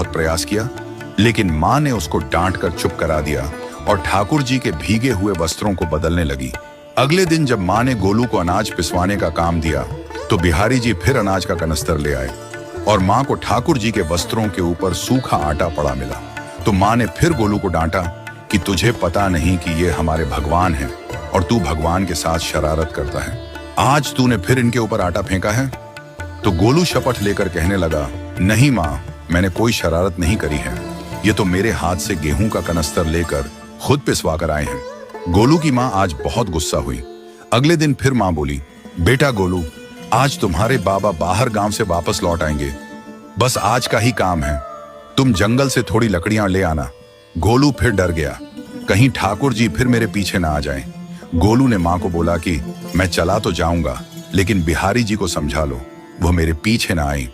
बहुत प्रयास किया, लेकिन माँ ने उसको डांट कर चुप करा दिया और ठाकुर जी के भीगे हुए वस्त्रों को बदलने लगी। अगले दिन जब माँ ने गोलू को अनाज पिसवाने का काम दिया तो बिहारी जी फिर अनाज का कनस्तर ले आए और माँ को ठाकुर जी के वस्त्रों के ऊपर सूखा आटा पड़ा मिला। तो माँ ने फिर गोलू को डांटा कि तुझे पता नहीं कि ये हमारे भगवान हैं और तू भगवान के साथ शरारत करता है। आज तूने फिर इनके ऊपर आटा फेंका है। तो गोलू शपथ लेकर कहने लगा, नहीं माँ, मैंने कोई शरारत नहीं करी है। ये तो मेरे हाथ से गेहूं का कनस्तर लेकर खुद पिसवा कर आए हैं। गोलू की माँ आज बहुत गुस्सा हुई। अगले दिन फिर माँ बोली, बेटा गोलू, आज तुम्हारे बाबा बाहर गांव से वापस लौट आएंगे। बस आज का ही काम है, तुम जंगल से थोड़ी लकड़ियां ले आना। गोलू फिर डर गया, कहीं ठाकुर जी फिर मेरे पीछे ना आ जाएं। गोलू ने माँ को बोला कि मैं चला तो जाऊंगा, लेकिन बिहारी जी को समझा लो, वो मेरे पीछे ना आई।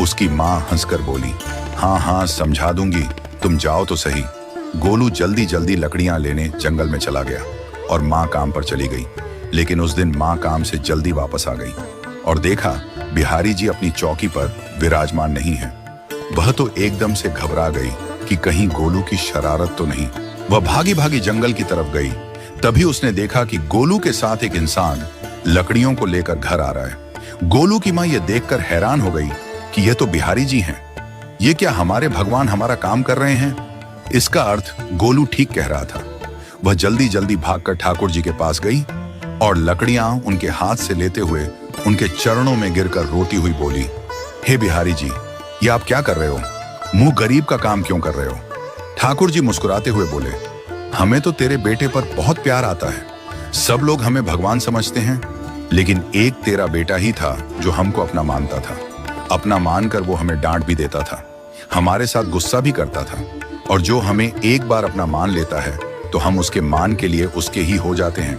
उसकी माँ हंसकर बोली, हाँ हाँ समझा दूंगी, तुम जाओ तो सही। गोलू जल्दी जल्दी लकड़ियां लेने जंगल में चला गया और माँ काम पर चली गई। लेकिन उस दिन माँ काम से जल्दी वापस आ गई और देखा बिहारी जी अपनी चौकी पर विराजमान नहीं है। वह तो एकदम से घबरा गई कि कहीं गोलू की शरारत तो नहीं। वह भागी भागी जंगल की तरफ गई। तभी उसने देखा कि गोलू के साथ एक इंसान लकड़ियों को लेकर घर आ रहा है। गोलू की माँ यह देखकर हैरान हो गई कि यह तो बिहारी जी हैं। ये क्या हमारे भगवान हमारा काम कर रहे हैं? इसका अर्थ गोलू ठीक कह रहा था। वह जल्दी जल्दी भागकर ठाकुर जी के पास गई और लकड़ियां उनके हाथ से लेते हुए उनके चरणों में गिरकर रोती हुई बोली, हे बिहारी जी, ये आप क्या कर रहे हो? मुंह गरीब का काम क्यों कर रहे हो? ठाकुर जी मुस्कुराते हुए बोले, हमें तो तेरे बेटे पर बहुत प्यार आता है। सब लोग हमें भगवान समझते हैं, लेकिन एक तेरा बेटा ही था जो हमको अपना मानता था। अपना मानकर वो हमें डांट भी देता था, हमारे साथ गुस्सा भी करता था, और जो हमें एक बार अपना मान लेता है तो हम उसके मान के लिए उसके ही हो जाते हैं।